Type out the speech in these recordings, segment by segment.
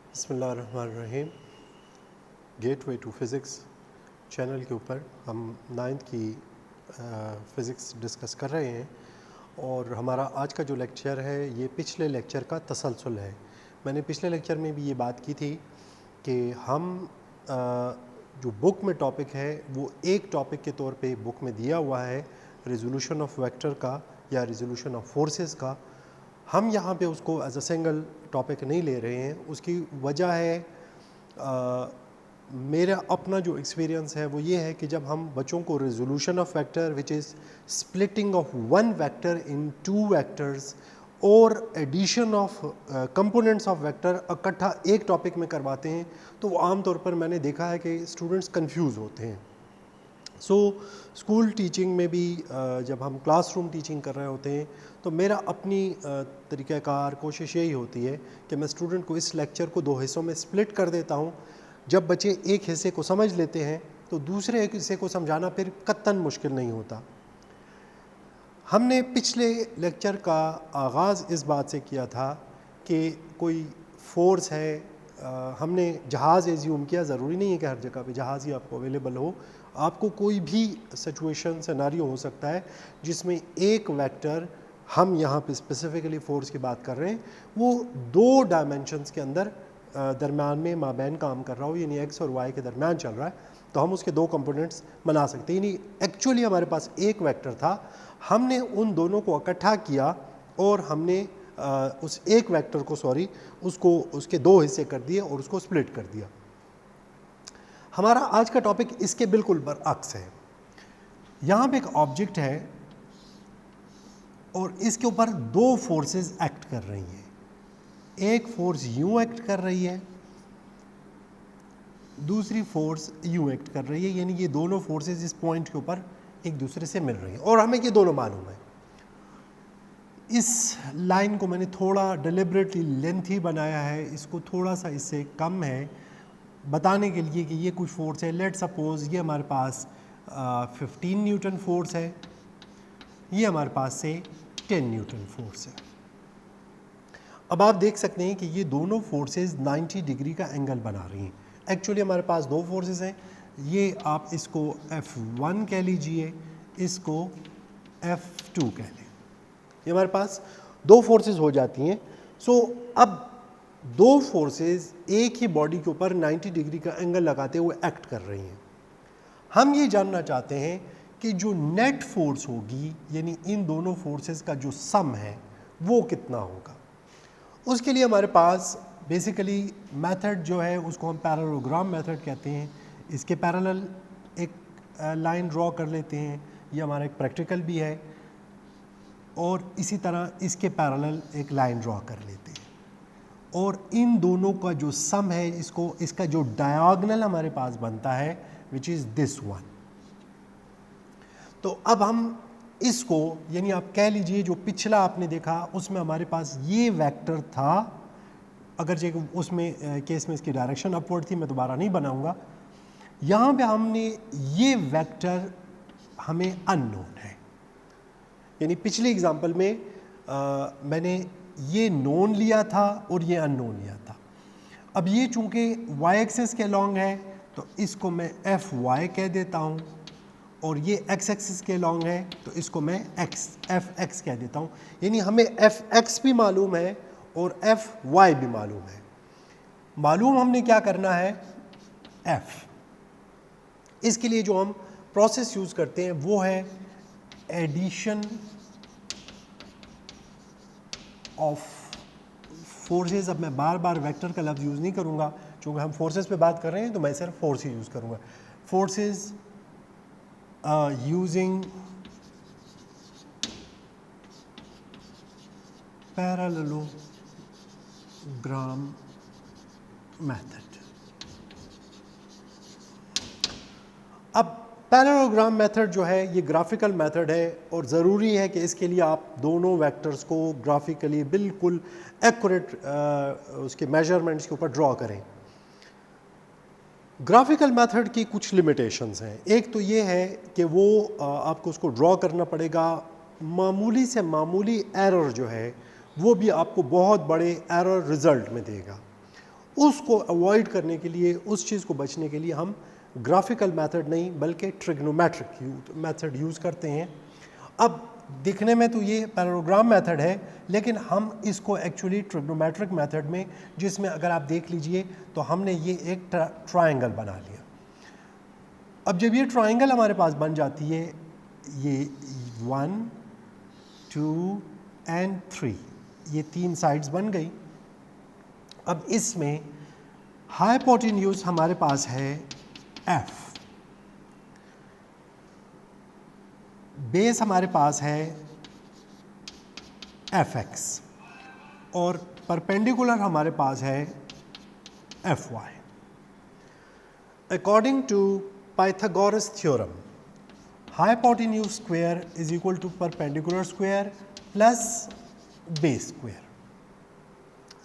बिस्मिल्लाहिर्रहमानिर्रहीम। Gateway to physics channel के ऊपर हम 9th की फ़िज़िक्स डिस्कस कर रहे हैं और हमारा आज का जो लेक्चर है ये पिछले लेक्चर का तसलसल है। मैंने पिछले लेक्चर में भी ये बात की थी कि हम जो बुक में टॉपिक है वो एक टॉपिक के तौर पे बुक में दिया हुआ है रिज़ोल्यूशन ऑफ वेक्टर का या रिज़ोल्यूशन ऑफ फोर्सेस का। हम यहाँ पे उसको एज अ सिंगल टॉपिक नहीं ले रहे हैं। उसकी वजह है मेरा अपना जो एक्सपीरियंस है वो ये है कि जब हम बच्चों को resolution of vector which is splitting of one vector into vectors और addition of components of vector इकट्ठा एक टॉपिक में करवाते हैं तो वो आम तौर पर मैंने देखा है कि स्टूडेंट्स कंफ्यूज होते हैं। स्कूल टीचिंग में भी जब हम क्लासरूम टीचिंग कर रहे होते हैं तो मेरा अपनी तरीक़ाकार कोशिश यही होती है कि मैं स्टूडेंट को इस लेक्चर को दो हिस्सों में स्प्लिट कर देता हूं। जब बच्चे एक हिस्से को समझ लेते हैं तो दूसरे एक हिस्से को समझाना फिर कतई मुश्किल नहीं होता। हमने पिछले लेक्चर का आगाज़ इस बात से किया था कि कोई फोर्स है, हमने जहाज़ एज्यूम किया। ज़रूरी नहीं है कि हर जगह पे जहाज़ ही आपको अवेलेबल हो। आपको कोई भी सिचुएशन सिनेरियो हो सकता है जिसमें एक वेक्टर, हम यहाँ पे स्पेसिफिकली फोर्स की बात कर रहे हैं, वो दो डायमेंशंस के अंदर दरम्यान में माबैन काम कर रहा हो, यानी एक्स और वाई के दरम्यान चल रहा है, तो हम उसके दो कंपोनेंट्स बना सकते हैं। यानी एक्चुअली हमारे पास एक वेक्टर था, हमने उन दोनों को इकट्ठा किया और हमने उस एक वेक्टर को उसको उसके दो हिस्से कर दिए और उसको स्प्लिट कर दिया। हमारा आज का टॉपिक इसके बिल्कुल बरअक्स है। यहाँ पे एक ऑब्जेक्ट है और इसके ऊपर दो फोर्सेस एक्ट कर रही हैं। एक फोर्स यूं एक्ट कर रही है, दूसरी फोर्स यूं एक्ट कर रही है, यानी ये दोनों फोर्सेस इस पॉइंट के ऊपर एक दूसरे से मिल रही हैं और हमें ये दोनों मालूम है। इस लाइन को मैंने थोड़ा डिलिबरेटली लेंथी बनाया है, इसको थोड़ा सा इससे कम है बताने के लिए कि ये कुछ फोर्स है। लेट सपोज ये हमारे पास 15 न्यूटन फोर्स है, ये हमारे पास से 10 न्यूटन फोर्स है। अब आप देख सकते हैं कि ये दोनों फोर्सेस 90 डिग्री का एंगल बना रही हैं। एक्चुअली हमारे पास दो फोर्सेस हैं, ये आप इसको F1 कह लीजिए, इसको F2 कह लें। ये हमारे पास दो फोर्सेस हो जाती हैं। अब दो फोर्सेस एक ही बॉडी के ऊपर 90 डिग्री का एंगल लगाते हुए एक्ट कर रही हैं। हम ये जानना चाहते हैं कि जो नेट फोर्स होगी, यानी इन दोनों फोर्सेस का जो सम है वो कितना होगा। उसके लिए हमारे पास बेसिकली मेथड जो है उसको हम पैरेललोग्राम मेथड कहते हैं। इसके पैरेलल एक लाइन ड्रॉ कर लेते हैं, ये हमारा एक प्रैक्टिकल भी है, और इसी तरह इसके पैरेलल एक लाइन ड्रॉ कर लेते हैं और इन दोनों का जो सम है इसका जो डायगोनल हमारे पास बनता है विच इज़ दिस वन। तो अब हम इसको, यानी आप कह लीजिए जो पिछला आपने देखा उसमें हमारे पास ये वेक्टर था, अगर उसमें केस में इसकी डायरेक्शन अपवर्ड थी, मैं दोबारा नहीं बनाऊंगा। यहाँ पे हमने ये वेक्टर हमें अननोन है, यानी पिछले एग्जाम्पल में मैंने ये नोन लिया था और ये अननोन लिया था। अब ये चूंकि y एक्सिस के लॉन्ग है तो इसको मैं Fy कह देता हूँ, और ये x एक्सिस के लॉन्ग है तो इसको मैं Fx कह देता हूँ। यानी हमें Fx भी मालूम है और Fy भी मालूम है। मालूम हमने क्या करना है, F। इसके लिए जो हम प्रोसेस यूज़ करते हैं वो है एडिशन ऑफ फोर्सेस। अब मैं बार बार वेक्टर का लफ्ज़ यूज़ नहीं करूँगा, चूँकि हम फोर्सेस पे बात कर रहे हैं तो मैं सिर्फ फोर्स ही यूज़ करूँगा। Forces using parallelogram method. अब पैरेललोग्राम मेथड जो है ये ग्राफिकल मेथड है और ज़रूरी है कि इसके लिए आप दोनों वेक्टर्स को ग्राफिकली बिल्कुल एक्यूरेट उसके मेजरमेंट्स के ऊपर ड्रॉ करें। ग्राफिकल मेथड की कुछ लिमिटेशंस हैं। एक तो ये है कि वो आपको उसको ड्रॉ करना पड़ेगा, मामूली से मामूली एरर जो है वो भी आपको बहुत बड़े एरर रिजल्ट में देगा। उसको अवॉइड करने के लिए, उस चीज़ को बचने के लिए हम ग्राफिकल मेथड नहीं बल्कि ट्रिग्नोमेट्रिक मेथड यूज़ करते हैं। अब दिखने में तो ये पैरेललोग्राम मेथड है, लेकिन हम इसको एक्चुअली ट्रिग्नोमेट्रिक मेथड में, जिसमें अगर आप देख लीजिए तो हमने ये एक ट्रायंगल बना लिया। अब जब ये ट्रायंगल हमारे पास बन जाती है, ये 1 2 एंड 3, ये 3 साइड्स बन गई। अब इसमें हाइपोटेन्यूज हमारे पास है f, बेस हमारे पास है fx और परपेंडिकुलर हमारे पास है fy। According to Pythagoras theorem, hypotenuse square is equal to perpendicular square plus base square.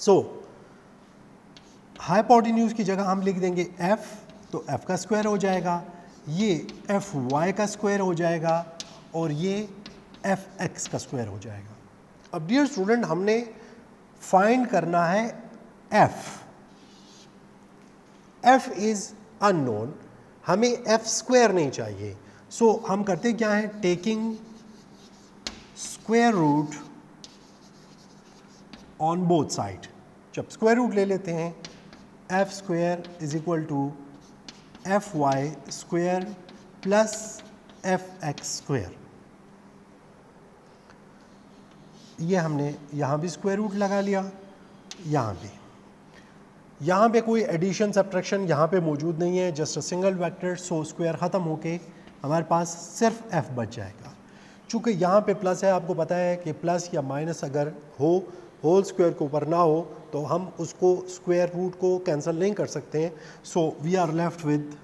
So hypotenuse की जगह हम लिख देंगे f, तो f का स्क्वायर हो जाएगा, ये fy का स्क्वायर हो जाएगा और ये fx का स्क्वायर हो जाएगा। अब डियर स्टूडेंट, हमने फाइंड करना है f इज अननोन, हमें f स्क्वायर नहीं चाहिए। सो हम करते क्या है, taking square root on both side. जब स्क्वायर रूट ले लेते हैं, f square is equal to fy square plus fx square. ये हमने यहाँ भी स्क्वायर रूट लगा लिया, यहाँ पे कोई एडिशन सब्ट्रैक्शन यहाँ पे मौजूद नहीं है, just a single vector. So square ख़त्म होके हमारे पास सिर्फ f बच जाएगा। चूँकि यहाँ पे प्लस है, आपको पता है कि प्लस या माइनस अगर हो, होल स्क्वायर के ऊपर ना हो, तो हम उसको स्क्वायर रूट को कैंसिल नहीं कर सकते हैं। So we are left with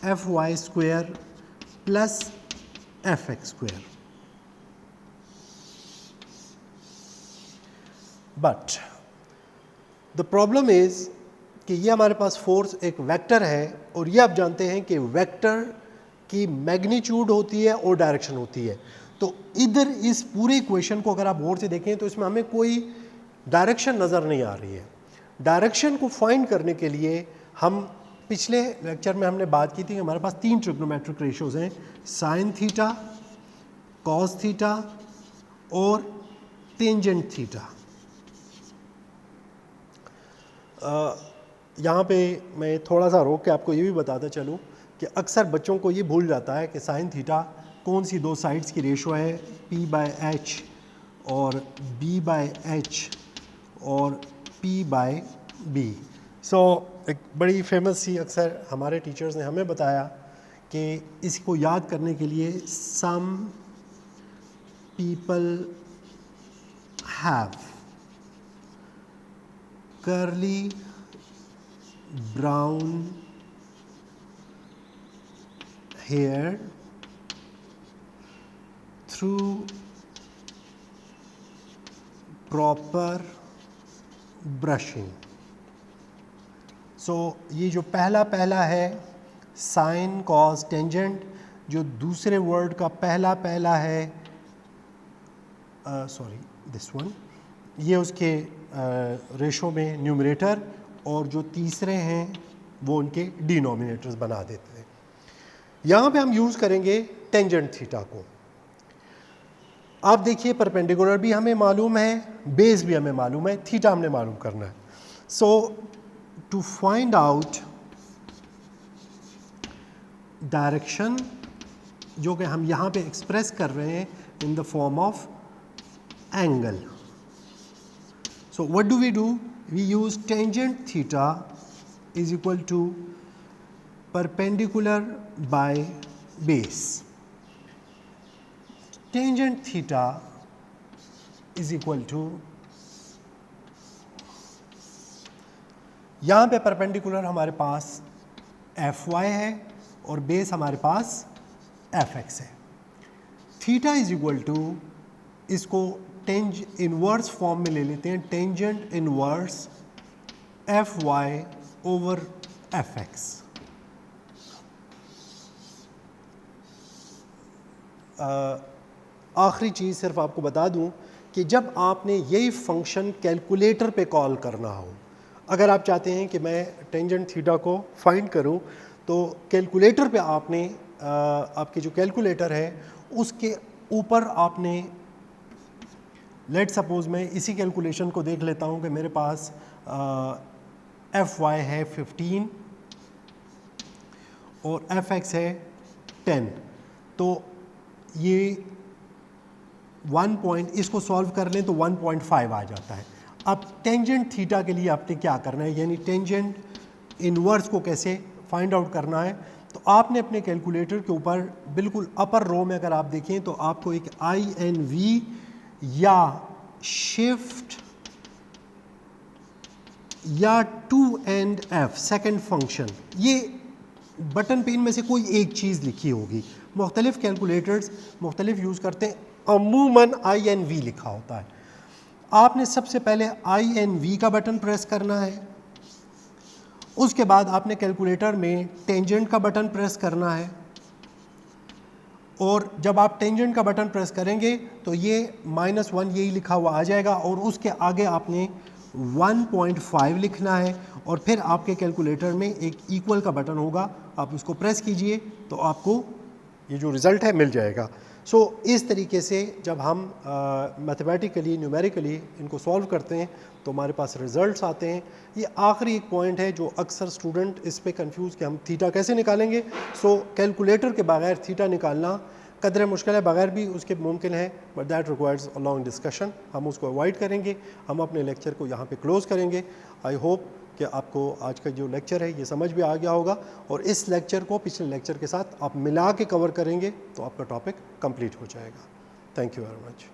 fy square plus fx square. But the problem is कि ये हमारे पास फोर्स एक वेक्टर है, और ये आप जानते हैं कि वेक्टर की मैग्नीट्यूड होती है और डायरेक्शन होती है। तो इधर इस पूरे इक्वेशन को अगर आप गौर से देखें तो इसमें हमें कोई डायरेक्शन नज़र नहीं आ रही है। डायरेक्शन को फाइंड करने के लिए हम पिछले लेक्चर में हमने बात की थी कि हमारे पास 3 ट्रिग्नोमेट्रिक रेशियोज हैं, साइन थीटा, कॉस थीटा और टेंजेंट थीटा। यहाँ पे मैं थोड़ा सा रोक के आपको ये भी बताता चलूँ कि अक्सर बच्चों को ये भूल जाता है कि साइन थीटा कौन सी 2 साइड्स की रेशो है, p/h और b/h और p/b। सो एक बड़ी फेमस सी, अक्सर हमारे टीचर्स ने हमें बताया कि इसको याद करने के लिए some people have curly brown hair through proper brushing। सो ये जो पहला है साइन कॉस टेंजेंट, जो दूसरे वर्ड का पहला है सॉरी दिस वन, ये उसके रेशो में न्यूमरेटर, और जो तीसरे हैं वो उनके डिनोमिनेटर्स बना देते हैं। यहाँ पे हम यूज़ करेंगे टेंजेंट थीटा को। आप देखिए परपेंडिकुलर भी हमें मालूम है, बेस भी हमें मालूम है, थीटा हमने मालूम करना है। सो टू फाइंड आउट डायरेक्शन, जो कि हम यहाँ पे एक्सप्रेस कर रहे हैं in the form of angle, so what do? We use tangent theta is equal to perpendicular by base. Tangent theta is equal to, यहाँ पे परपेंडिकुलर हमारे पास fy है और बेस हमारे पास fx है। थीटा इज इक्वल टू, इसको inverse form में ले लेते हैं, tangent inverse fy over fx। आखिरी चीज़ सिर्फ आपको बता दूं कि जब आपने यही फंक्शन कैलकुलेटर पे कॉल करना हो, अगर आप चाहते हैं कि मैं टेंजेंट थीटा को फाइंड करूं तो कैलकुलेटर पे आपने आपकी जो कैलकुलेटर है उसके ऊपर आपने, लेट सपोज मैं इसी कैलकुलेशन को देख लेता हूं कि मेरे पास एफ वाई है 15 और एफ एक्स है 10, तो ये 1 पॉइंट, इसको सॉल्व कर लें तो 1.5 आ जाता है। अब टेंजेंट थीटा के लिए आपने क्या करना है, यानी टेंजेंट इनवर्स को कैसे फाइंड आउट करना है, तो आपने अपने कैलकुलेटर के ऊपर बिल्कुल अपर रो में अगर आप देखें तो आपको एक INV या शिफ्ट या 2NF सेकेंड फंक्शन, ये बटन पेन में से कोई एक चीज़ लिखी होगी। मुख्तलिफ कैलकुलेटर्स मुख्तलिफ यूज़ करते हैं, अमूमन INV लिखा होता है। आपने सबसे पहले INV का बटन प्रेस करना है, उसके बाद आपने कैलकुलेटर में टेंजेंट का बटन प्रेस करना है, और जब आप टेंजेंट का बटन प्रेस करेंगे तो ये -1 यही लिखा हुआ आ जाएगा, और उसके आगे आपने 1.5 लिखना है, और फिर आपके कैलकुलेटर में एक इक्वल का बटन होगा, आप उसको प्रेस कीजिए तो आपको ये जो रिज़ल्ट है मिल जाएगा। सो इस तरीके से जब हम मैथमेटिकली न्यूमेरिकली इनको सॉल्व करते हैं तो हमारे पास रिजल्ट्स आते हैं। ये आखिरी एक पॉइंट है जो अक्सर स्टूडेंट इस पे कंफ्यूज कि हम थीटा कैसे निकालेंगे। सो कैलकुलेटर के बगैर थीटा निकालना कदर मुश्किल है, बगैर भी उसके मुमकिन है, but that requires a long discussion. हम उसको अवॉइड करेंगे, हम अपने लेक्चर को यहाँ पे क्लोज़ करेंगे। आई होप कि आपको आज का जो लेक्चर है ये समझ भी आ गया होगा, और इस लेक्चर को पिछले लेक्चर के साथ आप मिला के कवर करेंगे तो आपका टॉपिक कंप्लीट हो जाएगा। Thank you very much.